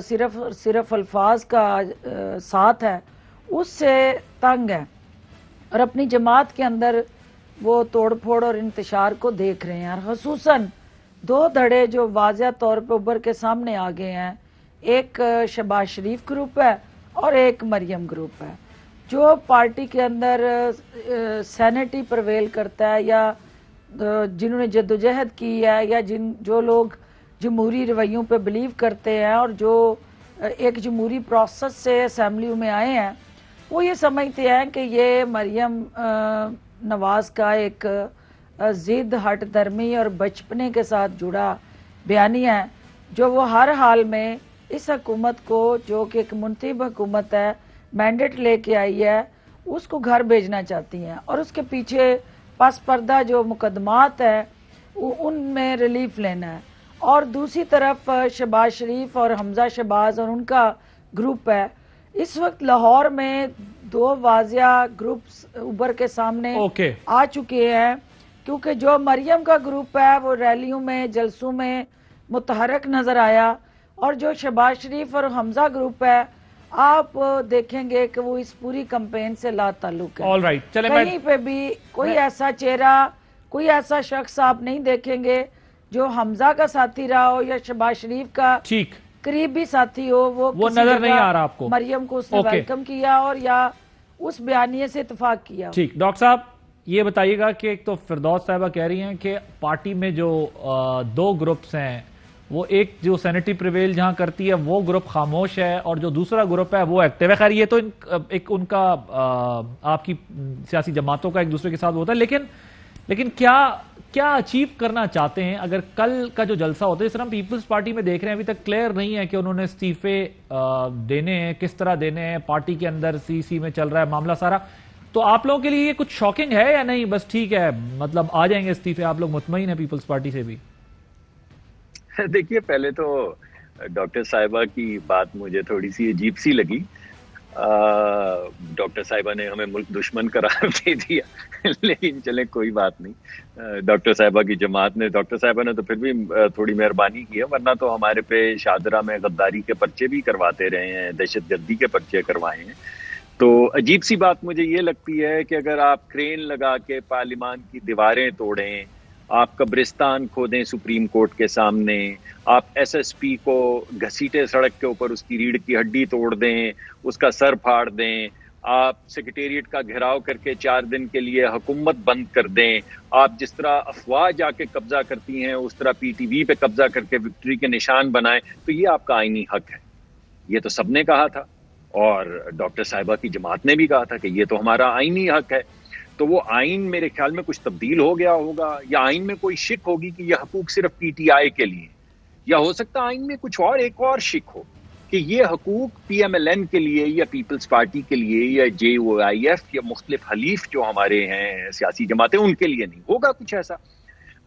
صرف الفاظ کا ساتھ ہے اس سے تنگ ہے، اور اپنی جماعت کے اندر وہ توڑ پھوڑ اور انتشار کو دیکھ رہے ہیں، اور خصوصاً 2 دھڑے جو واضح طور پہ ابھر کے سامنے آ گئے ہیں، ایک شہباز شریف گروپ ہے اور ایک مریم گروپ ہے، جو پارٹی کے اندر سینٹ ہی پرویل کرتا ہے، یا جنہوں نے جدوجہد کی ہے، یا جو لوگ جمہوری رویوں پہ بلیو کرتے ہیں اور جو ایک جمہوری پروسیس سے اسمبلیوں میں آئے ہیں، وہ یہ سمجھتے ہیں کہ یہ مریم نواز کا ایک ضد ہٹ درمی اور بچپنے کے ساتھ جڑا بیانی ہے، جو وہ ہر حال میں اس حکومت کو، جو کہ ایک منتخب حکومت ہے، مینڈیٹ لے کے آئی ہے، اس کو گھر بھیجنا چاہتی ہیں، اور اس کے پیچھے پس پردہ جو مقدمات ہیں ان میں ریلیف لینا ہے۔ اور دوسری طرف شہباز شریف اور حمزہ شہباز اور ان کا گروپ ہے، اس وقت لاہور میں 2 واضح گروپس ابھر کے سامنے آ چکے ہیں، کیونکہ جو مریم کا گروپ ہے وہ ریلیوں میں، جلسوں میں متحرک نظر آیا، اور جو شہباز شریف اور حمزہ گروپ ہے آپ دیکھیں گے کہ وہ اس پوری کمپین سے لا تعلق ہے۔ کہیں پہ بھی کوئی ایسا چہرہ، کوئی ایسا شخص آپ نہیں دیکھیں گے جو حمزہ کا ساتھی رہا ہو یا شہباز شریف کا قریبی ساتھی ہو، وہ نظر نہیں آ رہا آپ کو۔ مریم کو اس نے ویلکم کیا اور یا اس بیانیے سے اتفاق کیا۔ ٹھیک، ڈاکٹر صاحب یہ بتائیے گا کہ ایک تو فردوس صاحبہ کہہ رہی ہیں کہ پارٹی میں جو 2 گروپس ہیں، وہ ایک جو سینٹری پریویل جہاں کرتی ہے وہ گروپ خاموش ہے، اور جو دوسرا گروپ ہے وہ ایکٹیو ہے۔ خیر یہ تو ایک ان کا آپ کی سیاسی جماعتوں کا ایک دوسرے کے ساتھ ہوتا ہے، لیکن کیا اچیو کرنا چاہتے ہیں اگر کل کا جو جلسہ ہوتا ہے؟ جس طرح ہم پیپلز پارٹی میں دیکھ رہے ہیں ابھی تک کلیئر نہیں ہے کہ انہوں نے استعفے دینے ہیں، کس طرح دینے ہیں، پارٹی کے اندر سی میں چل رہا ہے معاملہ سارا، تو آپ لوگوں کے لیے یہ کچھ شاکنگ ہے یا نہیں؟ بس ٹھیک ہے، مطلب آ جائیں گے استعفے، آپ لوگ مطمئن ہیں پیپلز پارٹی سے بھی؟ دیکھیے، پہلے تو ڈاکٹر صاحبہ کی بات مجھے تھوڑی سی عجیب سی لگی۔ ڈاکٹر صاحبہ نے ہمیں ملک دشمن قرار دے دیا، لیکن چلیں کوئی بات نہیں، ڈاکٹر صاحبہ کی جماعت نے، ڈاکٹر صاحبہ نے تو پھر بھی تھوڑی مہربانی کی ہے، ورنہ تو ہمارے پہ شاہدرہ میں غداری کے پرچے بھی کرواتے رہے ہیں، دہشت گردی کے پرچے کروائے ہیں۔ تو عجیب سی بات مجھے یہ لگتی ہے کہ اگر آپ کرین لگا کے پارلیمان کی دیواریں توڑیں، آپ قبرستان کھودیں سپریم کورٹ کے سامنے، آپ ایس ایس پی کو گھسیٹے سڑک کے اوپر اس کی ریڑھ کی ہڈی توڑ دیں، اس کا سر پھاڑ دیں، آپ سیکریٹریٹ کا گھیراؤ کر کے 4 دن کے لیے حکومت بند کر دیں، آپ جس طرح افواج آ کے قبضہ کرتی ہیں اس طرح پی ٹی وی پہ قبضہ کر کے وکٹری کے نشان بنائیں، تو یہ آپ کا آئینی حق ہے۔ یہ تو سب نے کہا تھا، اور ڈاکٹر صاحبہ کی جماعت نے بھی کہا تھا کہ یہ تو ہمارا آئینی حق ہے۔ تو وہ آئین میرے خیال میں کچھ تبدیل ہو گیا ہوگا، یا آئین میں کوئی شک ہوگی کہ یہ حقوق صرف پی ٹی آئی کے لیے، یا ہو سکتا ہے آئین میں کچھ ایک اور شک ہو کہ یہ حقوق پی ایم ایل این کے لیے یا پیپلز پارٹی کے لیے یا جے او آئی ایف یا مختلف حلیف جو ہمارے ہیں سیاسی جماعتیں ان کے لیے نہیں ہوگا کچھ ایسا۔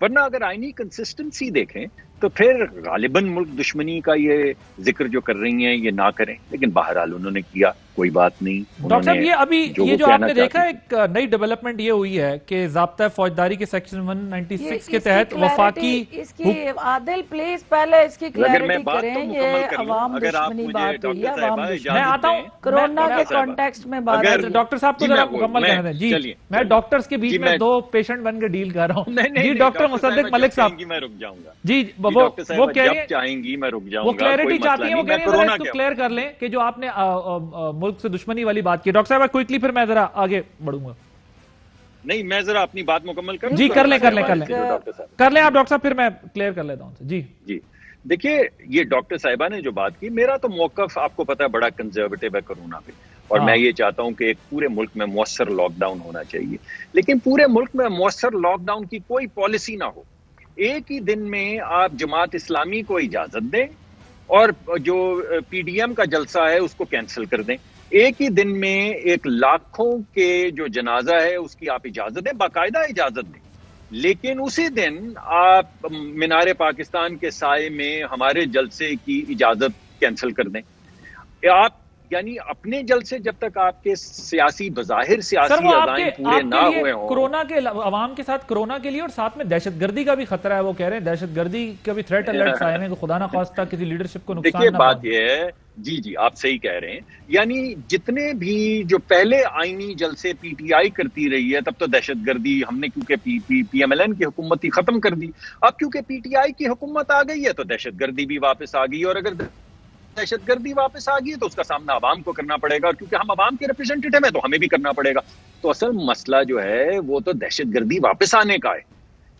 ورنہ اگر آئینی کنسسٹنسی دیکھیں تو پھر غالباً ملک دشمنی کا یہ ذکر جو کر رہی ہیں یہ نہ کریں، لیکن بہرحال انہوں نے کیا، کوئی بات نہیں۔ ڈاکٹر صاحب یہ ابھی یہ جو آپ نے دیکھا ایک نئی ڈیولپمنٹ یہ ہوئی ہے کہ ضابطہ فوجداری کے سیکشن 196 کے تحت وفاقی اس کی عادل پلیز پہلے اس کی کلیئرٹی کریں، یہ عوام دشمنی بات ہوئی ہے، عوام دشمنی۔ میں آتا ہوں کرونا کے کانٹیکسٹ میں بات ہے۔ ڈاکٹر صاحب کو ذرا مکمل کرنے دیں۔ جی میں ڈاکٹرز کے بیچ میں 2 پیشنٹ بن کے ڈیل کر رہا ہوں۔ جی ڈاکٹر مصدق ملک صاحب، میں رک جاؤں گا۔ جی وہ کہہ رہے ہیں چاہیں گی میں رک جاؤں گا، وہ کلیئرٹی چاہتی ہیں، وہ کہہ رہے ہیں اس کو کلیئر کر لیں کہ جو آپ نے ملک سے دشمنی والی بات کی۔ ڈاکٹر صاحب کوئکلی پھر میں ذرا آگے بڑھوں گا۔ نہیں، میں ذرا اپنی بات مکمل کروں۔ جی کر لیں آپ ڈاکٹر صاحب، پھر میں کلیئر کر لیتا ہوں۔ جی دیکھیے، یہ ڈاکٹر صاحبہ نے جو بات کی، میرا تو موقف آپ کو پتا ہے بڑا کنزرویٹو ہے کرونا پہ، اور میں یہ چاہتا ہوں کہ ایک پورے ملک میں مؤثر لاک ڈاؤن ہونا چاہیے، لیکن پورے ملک میں مؤثر لاک ڈاؤن کی کوئی پالیسی نہ ہو۔ ایک ہی دن میں آپ جماعت اسلامی کو اجازت دیں اور جو پی ڈی ایم کا جلسہ ہے اس کو کینسل کر دیں۔ ایک ہی دن میں 1 لاکھوں کے جو جنازہ ہے اس کی آپ اجازت دیں، باقاعدہ اجازت دیں، لیکن اسی دن آپ مینار پاکستان کے سائے میں ہمارے جلسے کی اجازت کینسل کر دیں۔ آپ یعنی اپنے جلسے جب تک آپ کے سیاسی بظاہر سیاسی عزائم پورے نہ ہوئے ہوں. کورونا کے عوام کے ساتھ کورونا کے لیے اور ساتھ میں دہشت گردی کا بھی خطرہ ہے. وہ کہہ رہے ہیں دہشت گردی کا بھی تھریٹ الرٹس آئے ہیں کہ خدا نہ خواستہ کسی لیڈرشپ کو نقصان نہ. دیکھیے بات یہ ہے جی آپ صحیح کہہ رہے ہیں. یعنی جتنے بھی جو پہلے آئینی جلسے پی ٹی آئی کرتی رہی ہے تب تو دہشت گردی ہم نے کیونکہ پی ایم ایل این کی حکومت ہی ختم کر دی. اب کیونکہ پی ٹی آئی کی حکومت آ گئی ہے تو دہشت گردی بھی واپس آ گئی, اور اگر دہشت گردی واپس آ گئی ہے تو اس کا سامنا عوام کو کرنا پڑے گا, اور کیونکہ ہم عوام کے ریپرزینٹیٹو ہیں تو ہمیں بھی کرنا پڑے گا. تو اصل مسئلہ جو ہے وہ تو دہشت گردی واپس آنے کا ہے.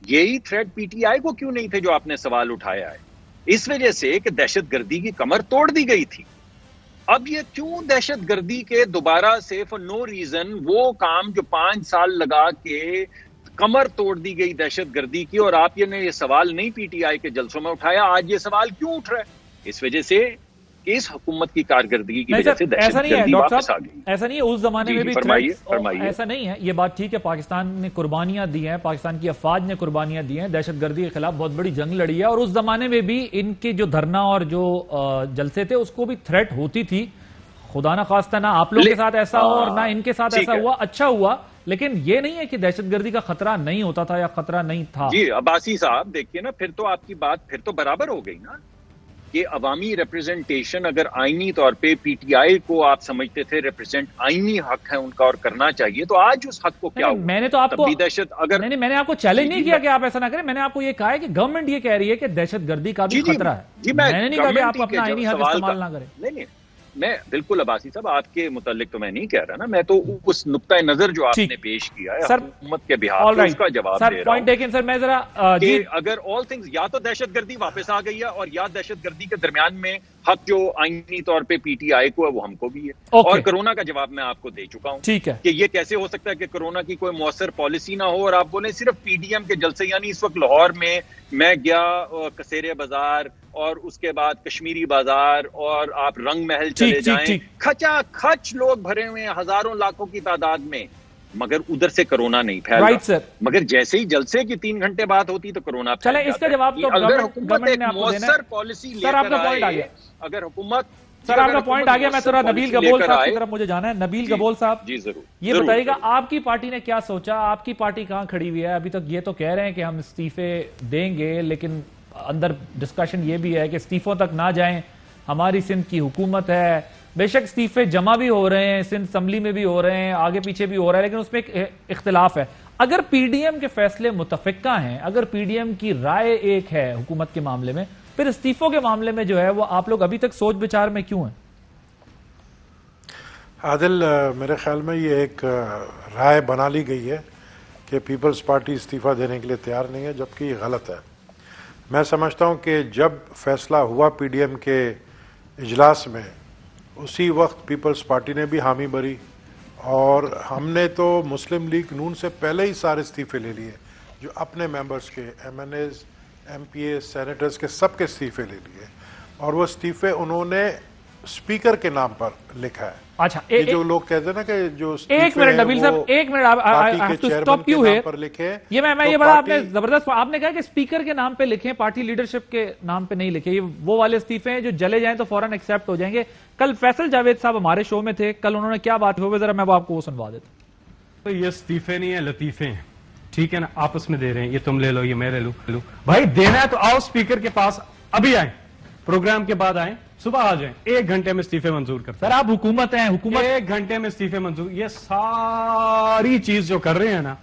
یہی تھریٹ پی ٹی آئی کو کیوں نہیں تھے جو آپ نے سوال اٹھایا ہے, اس وجہ سے کہ دہشت گردی کی کمر توڑ دی گئی تھی. اب یہ کیوں دہشت گردی کے دوبارہ سے فار نو ریزن وہ کام جو 5 سال لگا کے کمر توڑ دی گئی دہشت گردی کی, اور آپ نے یہ سوال نہیں پی ٹی آئی کے جلسوں میں اٹھایا, آج یہ سوال کیوں اٹھ رہا ہے؟ اس وجہ سے کہ اس حکومت کی کارکردگی کی وجہ سے دہشت گردی واپس آ گئی. ایسا نہیں ہے, اس زمانے میں بھی فرمائیے. ایسا نہیں ہے, یہ بات ٹھیک ہے پاکستان نے قربانیاں دی ہیں, پاکستان کی افواج نے قربانیاں دی ہیں, دہشت گردی کے خلاف بہت بڑی جنگ لڑی ہے, اور اس زمانے میں بھی ان کے جو دھرنا اور جو جلسے تھے اس کو بھی تھریٹ ہوتی تھی. خدا نہ خواستہ نہ آپ لوگوں کے ساتھ ایسا ہو اور نہ ان کے ساتھ ایسا ہوا, اچھا ہوا, لیکن یہ نہیں ہے کہ دہشت گردی کا خطرہ نہیں ہوتا تھا یا خطرہ نہیں تھا. جی عباسی صاحب دیکھیے نا, پھر تو آپ کی بات پھر تو برابر ہو گئی نا کہ عوامی ریپرزنٹیشن اگر آئینی طور پہ پی ٹی آئی کو آپ سمجھتے تھے ریپرزینٹ آئینی حق ہے ان کا اور کرنا چاہیے, تو آج اس حق کو کیا ہوا؟ میں نے تو آپ کو دہشت اگر نہیں میں نے آپ کو چیلنج نہیں کیا کہ آپ ایسا نہ کریں, میں نے آپ کو یہ کہا ہے کہ گورنمنٹ یہ کہہ رہی ہے کہ دہشت گردی کا بھی خطرہ ہے. میں نے نہیں کہا کہ آپ اپنا آئینی حق استعمال نہ کریں. نہیں میں بالکل عباسی صاحب آپ کے متعلق تو میں نہیں کہہ رہا نا, میں تو اس نقطۂ نظر جو آپ نے پیش کیا ہے حکومت کے بہار اس کا جواب دے رہا ہوں. سر میں ذرا کہ اگر آل تھنگز یا تو دہشت گردی واپس آ گئی ہے اور یا دہشت گردی کے درمیان میں حق جو آئینی طور پہ پی ٹی آئی کو ہے وہ ہم کو بھی ہے, اور کرونا کا جواب میں آپ کو دے چکا ہوں. ٹھیک ہے کہ یہ کیسے ہو سکتا ہے کہ کرونا کی کوئی مؤثر پالیسی نہ ہو اور آپ بولیں صرف پی ڈی ایم کے جلسے. یعنی اس وقت لاہور میں گیا کسیرے بازار اور اس کے بعد کشمیری بازار اور آپ رنگ محل چلے جائیں, کھچا کھچ لوگ بھرے ہوئے ہیں ہزاروں لاکھوں کی تعداد میں, مگر ادھر سے کرونا نہیں پھیلا. مگر جیسے ہی جلسے کی 3 گھنٹے بعد ہوتی تو کرونا چلے. اس کا جواب تو اگر حکومت ایک مؤثر پالیسی لے کر آئے, اگر حکومت سر آپ کا پوائنٹ آ گیا. میں تھوڑا نبیل گبول صاحب کی طرف مجھے جانا ہے. نبیل گبول صاحب جی ضرور, یہ بتائیے گا آپ کی پارٹی نے کیا سوچا, آپ کی پارٹی کہاں کھڑی ہوئی ہے ابھی تک؟ یہ تو کہہ رہے ہیں کہ ہم استعفے دیں گے, لیکن اندر ڈسکشن یہ بھی ہے کہ استعفوں تک نہ جائیں, ہماری سندھ کی حکومت ہے. بے شک استعفے جمع بھی ہو رہے ہیں, سندھ اسمبلی میں بھی ہو رہے ہیں, آگے پیچھے بھی ہو رہا ہے, لیکن اس میں ایک اختلاف ہے. اگر پی ڈی ایم کے فیصلے متفقہ ہیں, اگر پی ڈی ایم کی رائے ایک ہے حکومت کے معاملے میں, پھر استعفوں کے معاملے میں جو ہے وہ آپ لوگ ابھی تک سوچ بچار میں کیوں ہیں؟ عادل میرے خیال میں یہ ایک رائے بنا لی گئی ہے کہ پیپلز پارٹی استعفیٰ دینے کے لیے تیار نہیں ہے, جبکہ یہ غلط ہے. میں سمجھتا ہوں کہ جب فیصلہ ہوا پی ڈی ایم کے اجلاس میں, اسی وقت پیپلز پارٹی نے بھی حامی بھری, اور ہم نے تو مسلم لیگ نون سے پہلے ہی سارے استعفے لے لیے, جو اپنے ممبرز کے M N As, M P A, senators کے سب کے استعفے لے لیے, اور وہ استعفے انہوں نے اسپیکر کے نام پر لکھا ہے. اچھا جو لوگ کہتے ہیں نا کہ جو ایک منٹ نبیل صاحب, ایک منٹ یہ میں بڑا آپ نے زبردست, آپ نے کہا کہ اسپیکر کے نام پہ لکھیں, پارٹی لیڈرشپ کے نام پہ نہیں لکھیں. یہ وہ والے استعفے ہیں جو جلے جائیں تو فوراً ایکسیپٹ ہو جائیں گے. کل فیصل جاوید صاحب ہمارے شو میں تھے, کل انہوں نے کیا بات ہوئی ذرا میں آپ کو وہ سنوا دیتا ہوں. تو یہ استعفے نہیں ہے, لطیفے ہیں, ٹھیک ہے نا, آپس میں دے رہے ہیں, یہ تم لے لو یہ میں لے لوں. بھائی دینا ہے تو آؤ اسپیکر کے پاس, ابھی آئیں, پروگرام کے بعد آئیں, صبح آ جائیں, 1 گھنٹے میں استعفے منظور کرتے ہیں. سر آپ حکومت ہیں, حکومت 1 گھنٹے میں استعفے منظور. یہ ساری چیز جو کر رہے ہیں نا,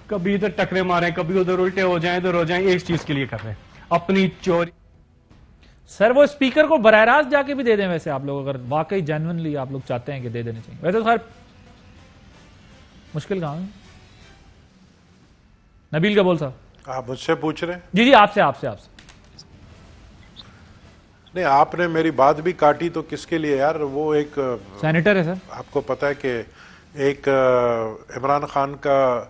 کبھی ادھر ٹکرے ماریں, کبھی ادھر الٹے ہو جائیں, ادھر ہو جائیں, ایک چیز کے لیے کر رہے ہیں, اپنی چوری. سر وہ اسپیکر کو براہ راست جا کے بھی دے دیں ویسے آپ لوگ, اگر واقعی جینوئنلی آپ لوگ چاہتے ہیں کہ دے دینے چاہیے. ویسے خیر مشکل کہاں ہے. نبیل گبول صاحب آپ مجھ سے پوچھ رہے ہیں؟ جی آپ سے نہیں, آپ نے میری بات بھی کاٹی تو کس کے لیے یار. وہ ایک سینیٹر ہے سر, آپ کو پتا ہے کہ ایک عمران خان کا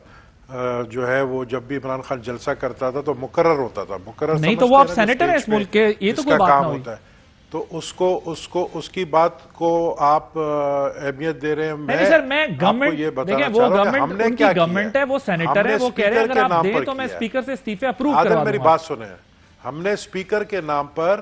جو ہے وہ جب بھی عمران خان جلسہ کرتا تھا تو مقرر ہوتا تھا. مقرر نہیں تو وہ آپ سینیٹر ہیں اس ملک کے, یہ تو کوئی بات نہ ہوئی. تو اس کی بات کو آپ اہمیت دے رہے ہیں. نہیں سر, میں گورنمنٹ دیکھیں, وہ گورنمنٹ ان کی گورنمنٹ ہے, وہ سینیٹر ہے, وہ کہہ رہے ہیں اگر آپ دیں تو میں اسپیکر سے استعفے اپروو کروا دوں گا. میری بات سنیں, ہم نے اسپیکر کے نام پر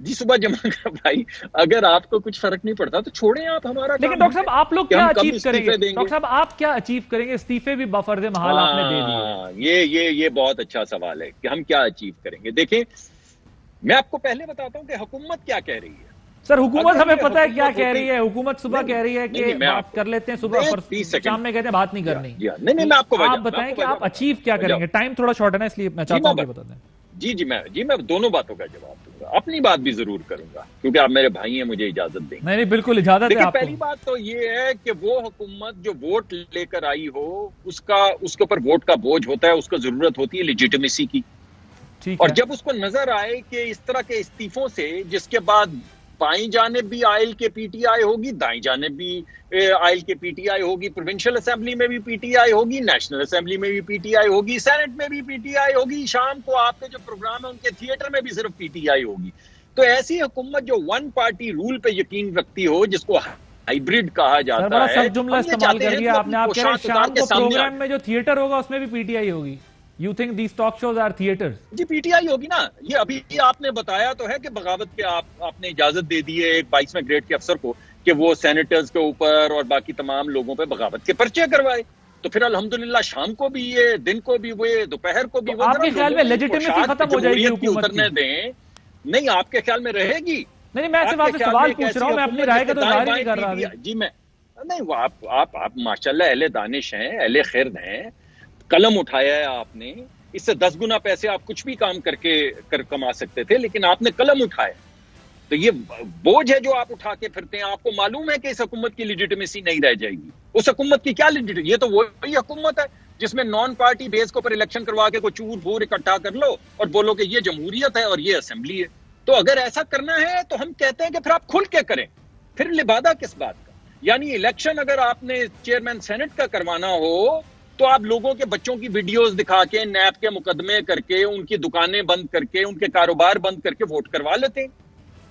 جی صبح جمع کر بھائی، اگر آپ کو کچھ فرق نہیں پڑتا تو چھوڑیں آپ ہمارا. لیکن ڈاکٹر صاحب آپ لوگ کیا اچیو کریں گے؟ ڈاکٹر صاحب آپ کیا اچیو کریں گے؟ استعفے بھی بفرض محال آپ نے دے دیے. یہ بہت اچھا سوال ہے کہ ہم کیا اچیو کریں گے. دیکھیں میں آپ کو پہلے بتاتا ہوں کہ حکومت کیا کہہ رہی ہے. سر حکومت ہمیں پتہ ہے کیا کہہ رہی ہے. حکومت صبح کہہ رہی ہے کہ بات کر لیتے ہیں، صبح شام میں کہتے ہیں بات نہیں کرنی. نہیں میں آپ کو بتائیں کہ آپ اچیو کیا کریں گے. ٹائم تھوڑا شارٹ ہے نا، اس لیے میں چاہتا ہوں کہ بتا دیں. جی میں دونوں باتوں کا جواب دوں گا. اپنی بات بھی ضرور کروں گا کیونکہ آپ میرے بھائی ہیں، مجھے اجازت دیں گے. نہیں بالکل اجازت ہے آپ کو. پہلی بات تو یہ ہے کہ وہ حکومت جو ووٹ لے کر آئی ہو اس کے اوپر ووٹ کا بوجھ ہوتا ہے، اس کو ضرورت ہوتی ہے لیجیٹمیسی کی. اور جب اس کو نظر آئے کہ اس طرح کے استعفوں سے، جس کے بعد بائیں جانب بھی آئل کے پی ٹی آئی ہوگی، دائیں جانب بھی آئل کے پی ٹی آئی ہوگی، پروونشل اسمبلی میں بھی پی ٹی آئی ہوگی، نیشنل اسمبلی میں بھی پی ٹی آئی ہوگی، سینٹ میں بھی پی ٹی آئی ہوگی، شام کو آپ کے جو پروگرام ہے ان کے تھیٹر میں بھی صرف پی ٹی آئی ہوگی. تو ایسی حکومت جو ون پارٹی رول پہ یقین رکھتی ہو، جس کو ہائیبرڈ کہا جاتا ہے. بڑا سخت جملہ استعمال کر دیا آپ نے. آپ کہہ رہے ہیں شام کو پروگرام میں جو تھیٹر ہوگا اس میں بھی پی ٹی آئی ہوگی. You think these talk shows are theaters? جی پی ٹی آئی ہوگی نا. یہ ابھی آپ نے بتایا تو ہے کہ بغاوت کے آپ نے اجازت دے دی ہے ایک 22ویں گریڈ کے افسر کو کہ وہ سینیٹرز کے اوپر اور باقی تمام لوگوں پہ بغاوت کے پرچے کروائے. تو پھر الحمدللہ شام کو بھی یہ، دن کو بھی وہ، دوپہر کو بھی وہ. آپ کے خیال میں لیجیٹمیسی ختم ہو جائے گی حکومت کی؟ نہیں آپ کے خیال میں رہے گی. نہیں میں صرف آپ سے سوال پوچھ رہا ہوں، میں اپنی رائے کا تو ظاہر نہیں کر رہا. جی میں نہیں، وہ آپ ماشاءاللہ اہل دانش ہیں، اہل خرد ہیں. قلم اٹھایا ہے آپ نے، اس سے 10 گنا پیسے آپ کچھ بھی کام کر کے کما سکتے تھے، لیکن آپ نے قلم اٹھایا. تو یہ بوجھ ہے جو آپ اٹھا کے پھرتے ہیں. آپ کو معلوم ہے کہ اس حکومت کی لیجیٹمیسی نہیں رہ جائے گی. اس حکومت کی کیا لیجیٹمیسی؟ یہ تو وہی حکومت ہے جس میں نان پارٹی بیس کے اوپر الیکشن کروا کے کوئی چور پھور اکٹھا کر لو اور بولو کہ یہ جمہوریت ہے اور یہ اسمبلی ہے. تو اگر ایسا کرنا ہے تو ہم کہتے ہیں کہ پھر آپ کھل کے کریں. پھر لبادہ کس بات کا؟ یعنی الیکشن اگر آپ نے چیئرمین سینٹ کا کروانا ہو تو آپ لوگوں کے بچوں کی ویڈیوز دکھا کے، نیب کے مقدمے کر کے، ان کی دکانیں بند کر کے، ان کے کاروبار بند کر کے ووٹ کروا لیتے ہیں.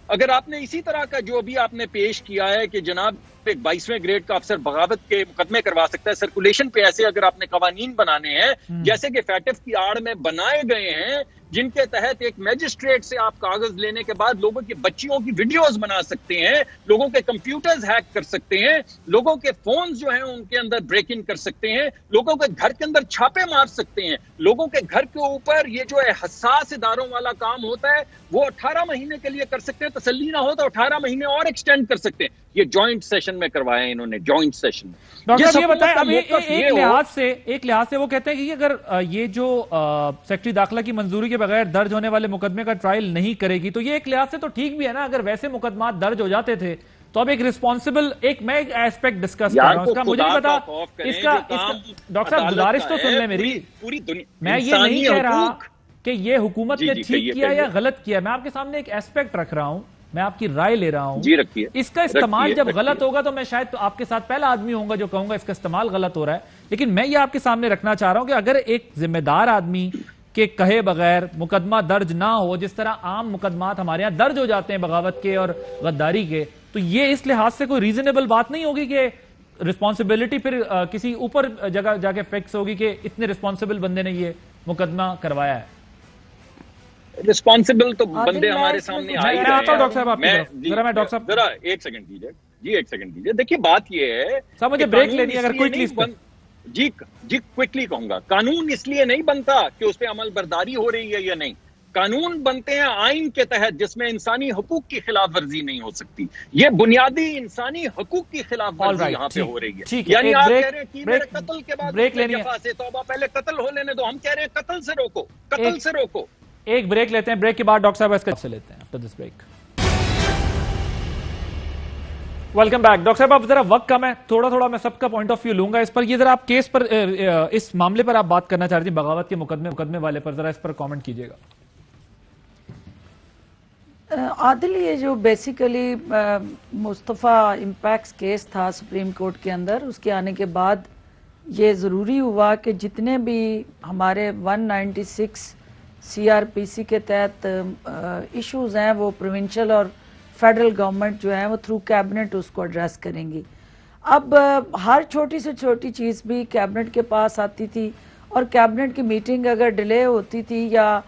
اگر آپ نے اسی طرح کا جو ابھی آپ نے پیش کیا ہے کہ جناب ایک 22ویں گریڈ کا افسر بغاوت کے مقدمے کروا سکتا ہے، سرکولیشن پہ ایسے اگر آپ نے قوانین بنانے ہیں جیسے کہ فیٹف کی آڑ میں بنائے گئے ہیں، جن کے تحت ایک میجسٹریٹ سے آپ کاغذ لینے کے بعد لوگوں کی بچیوں کی ویڈیوز بنا سکتے ہیں، لوگوں کے کمپیوٹرز ہیک کر سکتے ہیں، لوگوں کے فونز جو ہیں ان کے اندر بریک ان کر سکتے ہیں، لوگوں کے گھر کے اندر چھاپے مار سکتے ہیں، لوگوں کے گھر کے اوپر یہ جو ہے حساس اداروں والا کام ہوتا ہے وہ 18 مہینے کے لیے کر سکتے ہیں. تسلی نہ ہو تو 18 مہینے اور ایکسٹینڈ کر سکتے ہیں. یہ جوائنٹ سیشن میں کروایا انہوں نے، جوائنٹ سیشن میں. ڈاکٹر صاحب یہ بتائیں، اب ایک لحاظ سے وہ کہتے ہیں کہ اگر یہ جو سیکرٹری داخلہ کی منظوری کے بغیر درج ہونے والے مقدمے کا ٹرائل نہیں کرے گی تو یہ ایک لحاظ سے تو ٹھیک بھی ہے نا. اگر ویسے مقدمات درج ہو جاتے تھے تو اب ایک ریسپانسبل، میں ایک ایسپیکٹ ڈسکس کر رہا ہوں، اس کا مجھے نہیں پتا اس کا ڈاکٹر صاحب گزارش تو سن لیں میری. میں یہ نہیں کہہ رہا کہ یہ حکومت نے ٹھیک کیا یا غلط کیا. میں آپ کے سامنے ایک ایسپیکٹ رکھ رہا ہوں، میں آپ کی رائے لے رہا ہوں. اس کا استعمال جب غلط ہوگا تو میں شاید آپ کے ساتھ پہلا آدمی ہوں گا جو کہوں گا اس کا استعمال غلط ہو رہا ہے. لیکن میں یہ آپ کے سامنے رکھنا چاہ رہا ہوں کہ اگر ایک ذمہ دار آدمی کے کہے بغیر مقدمہ درج نہ ہو، جس طرح عام مقدمات ہمارے ہاں درج ہو جاتے ہیں بغاوت کے اور غداری کے، تو یہ اس لحاظ سے کوئی ریزنیبل بات نہیں ہوگی کہ رسپانسبلٹی پھر کسی اوپر جگہ جا کے فکس ہوگی کہ اتنے رسپانسبل بندے نے یہ مقدمہ کروایا ہے. رسپانسبل تو بندے ہمارے سامنے آئے. میں آتا ہوں ڈاکٹر صاحب آپ کی طرف. ذرا میں ڈاکٹر صاحب ذرا ایک سیکنڈ دیجیے. جی ایک سیکنڈ دیجیے. دیکھیے بات یہ ہے صاحب مجھے بریک لینی ہے اگر کوئکلی. جی کوئکلی کہوں گا. قانون اس لیے نہیں بنتا کہ اس پہ عمل برداری ہو رہی ہے یا نہیں. قانون بنتے ہیں آئین کے تحت جس میں انسانی حقوق کی خلاف ورزی نہیں ہو سکتی. یہ بنیادی انسانی حقوق کی خلاف ورزی یہاں پہ ہو رہی ہے. یعنی آپ کہہ رہے ہیں کہ میرے قتل کے بعد پہلے قتل ہو لینے دو. ہم کہہ رہے ہیں قتل سے روکو، قتل سے روکو. ایک بریک لیتے ہیں، بریک کے بعد ڈاکٹر صاحب اس کا سے لیتے ہیں. After this break welcome back. Doctor صاحب اب ذرا وقت کم ہے، تھوڑا میں سب کا پوائنٹ آف ویو لوں گا اس پر. یہ ذرا آپ کیس پر، اس معاملے پر آپ بات کرنا چاہ رہی تھی، بغاوت کے مقدمے والے پر، ذرا اس پر کامنٹ کیجیے گا. عادل یہ جو بیسیکلی مصطفیٰ امپیکٹس کیس تھا سپریم کورٹ کے اندر، اس کے آنے کے بعد یہ ضروری ہوا کہ جتنے بھی ہمارے 196 سی آر پی سی کے تحت ایشوز ہیں وہ پروونشل اور فیڈرل گورنمنٹ جو ہے وہ تھرو کیبنٹ اس کو ایڈریس کریں گی. اب ہر چھوٹی سے چھوٹی چیز بھی کیبنٹ کے پاس آتی تھی اور کیبنٹ کی میٹنگ اگر ڈیلے ہوتی تھی یا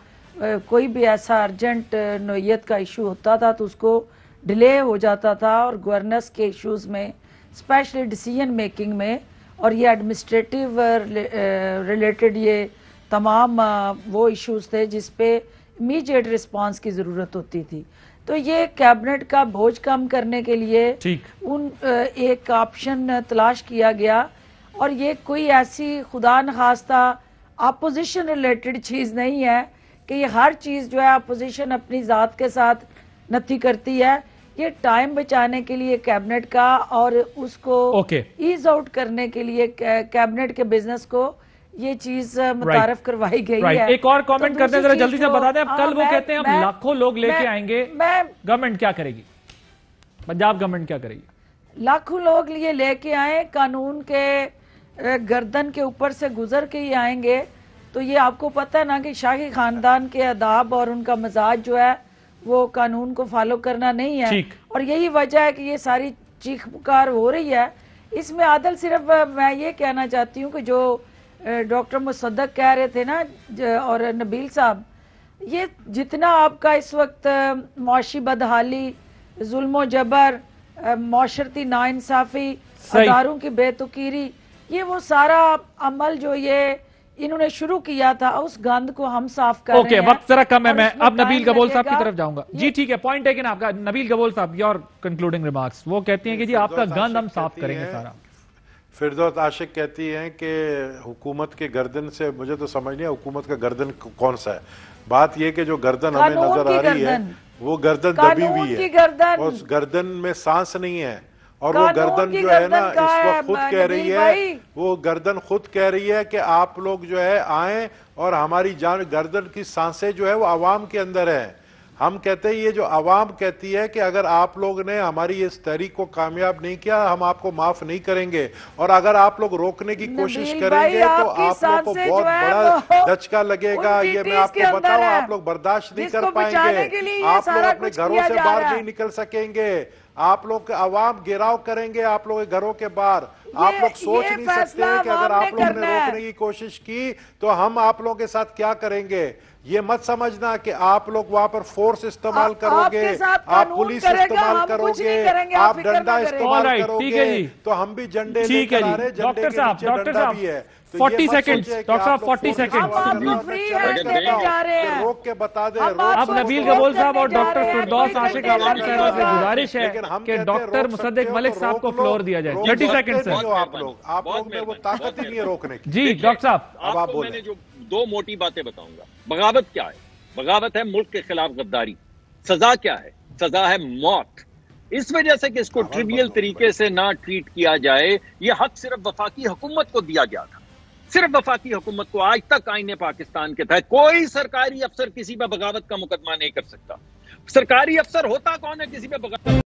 کوئی بھی ایسا ارجنٹ نوعیت کا ایشو ہوتا تھا تو اس کو ڈیلے ہو جاتا تھا، اور گورننس کے ایشوز میں اسپیشلی ڈیسیژن میکنگ میں، اور یہ ایڈمنسٹریٹو ریلیٹڈ یہ تمام وہ ایشوز تھے جس پہ امیڈیٹ رسپانس کی ضرورت ہوتی تھی. تو یہ کیبنٹ کا بوجھ کم کرنے کے لیے ایک آپشن تلاش کیا گیا، اور یہ کوئی ایسی خدا نخواستہ اپوزیشن ریلیٹڈ چیز نہیں ہے کہ یہ ہر چیز جو ہے اپوزیشن اپنی ذات کے ساتھ نتھی کرتی ہے. یہ ٹائم بچانے کے لیے کیبنٹ کا اور اس کو ایز آؤٹ کرنے کے لیے کیبنٹ کے بزنس کو یہ چیز متعارف کروائی گئی ہے. ایک اور کامنٹ کرتے ہیں، ذرا جلدی سے بتا دیں. کل وہ کہتے ہیں ہم لاکھوں لوگ لے کے آئیں گے، گورنمنٹ کیا کرے گی؟ پنجاب گورنمنٹ کیا کرے گی؟ لاکھوں لوگ یہ لے کے آئیں، قانون کے گردن کے اوپر سے گزر کے ہی آئیں گے. تو یہ آپ کو پتہ ہے نا کہ شاہی خاندان کے آداب اور ان کا مزاج جو ہے وہ قانون کو فالو کرنا نہیں ہے، اور یہی وجہ ہے کہ یہ ساری چیخ پکار ہو رہی ہے. اس میں عادل صرف میں یہ کہنا چاہتی ہوں کہ جو ڈاکٹر مصدق کہہ رہے تھے نا اور نبیل صاحب، یہ جتنا آپ کا اس وقت معاشی بدحالی، ظلم و جبر، معاشرتی ناانصافی، اداروں کی بے توقیری، یہ وہ سارا عمل جو یہ انہوں نے شروع کیا تھا، اس گند کو ہم صاف کر رہے ہیں. وقت ذرا کم ہے، میں اب نبیل گبول صاحب کی طرف جاؤں گا. جی ٹھیک ہے، پوائنٹ ٹیکن آپ کا. نبیل گبول صاحب، یور کنکلوڈنگ ریمارکس. وہ کہتی ہیں کہ جی آپ کا گند ہم صاف کریں گے سارا. فردوس عاشق کہتی ہیں کہ حکومت کے گردن سے، مجھے تو سمجھ نہیں حکومت کا گردن کون سا ہے. بات یہ کہ جو گردن ہمیں نظر آ رہی ہے وہ گردن دبی ہوئی ہے، اس گردن میں سانس نہیں ہے، اور وہ گردن جو ہے نا اس وقت خود کہہ رہی ہے، وہ گردن خود کہہ رہی ہے کہ آپ لوگ جو ہے آئیں اور ہماری جان. گردن کی سانسیں جو ہے وہ عوام کے اندر ہے. ہم کہتے ہیں یہ جو عوام کہتی ہے کہ اگر آپ لوگ نے ہماری اس تحریک کو کامیاب نہیں کیا ہم آپ کو معاف نہیں کریں گے، اور اگر آپ لوگ روکنے کی کوشش کریں گے تو آپ لوگ کو بہت بڑا دھچکا لگے گا. یہ میں آپ کو بتاؤں، آپ لوگ برداشت نہیں کر پائیں گے، آپ لوگ اپنے گھروں سے باہر نہیں نکل سکیں گے، آپ لوگ عوام گھیراؤ کریں گے آپ لوگ گھروں کے باہر. آپ لوگ سوچ نہیں سکتے کہ اگر آپ لوگ نے روکنے کی کوشش کی تو ہم آپ لوگوں کے ساتھ کیا کریں گے. یہ مت سمجھنا کہ آپ لوگ وہاں پر فورس استعمال کرو گے، آپ پولیس استعمال کرو گے، آپ ڈنڈا استعمال کرو گے، تو ہم بھی جھنڈے لے کر آ رہے، جھنڈے کے نیچے ڈنڈا بھی ہے. 40 سیکنڈ ڈاکٹر صاحب، 40 سیکنڈ روک کے بتا دیں. اب نبیل گبول صاحب اور ڈاکٹر فردوس عاشق عوام صاحبہ سے گزارش ہے کہ ڈاکٹر مصدق ملک صاحب کو فلور دیا جائے. 30 سیکنڈ سے آپ لوگ میں وہ طاقت ہی نہیں ہے روکنے کی. جی ڈاکٹر صاحب، اب آپ بولیں. میں نے جو 2 موٹی باتیں بتاؤں گا. بغاوت کیا ہے؟ بغاوت ہے ملک کے خلاف غداری. سزا کیا ہے؟ سزا ہے موت. اس وجہ سے کہ اس کو ٹریویل طریقے سے نہ ٹریٹ کیا جائے. یہ حق صرف وفاقی حکومت کو دیا گیا تھا، صرف وفاقی حکومت کو. آج تک آئین پاکستان کے تحت کوئی سرکاری افسر کسی پہ بغاوت کا مقدمہ نہیں کر سکتا. سرکاری افسر ہوتا کون ہے کسی پہ بغاوت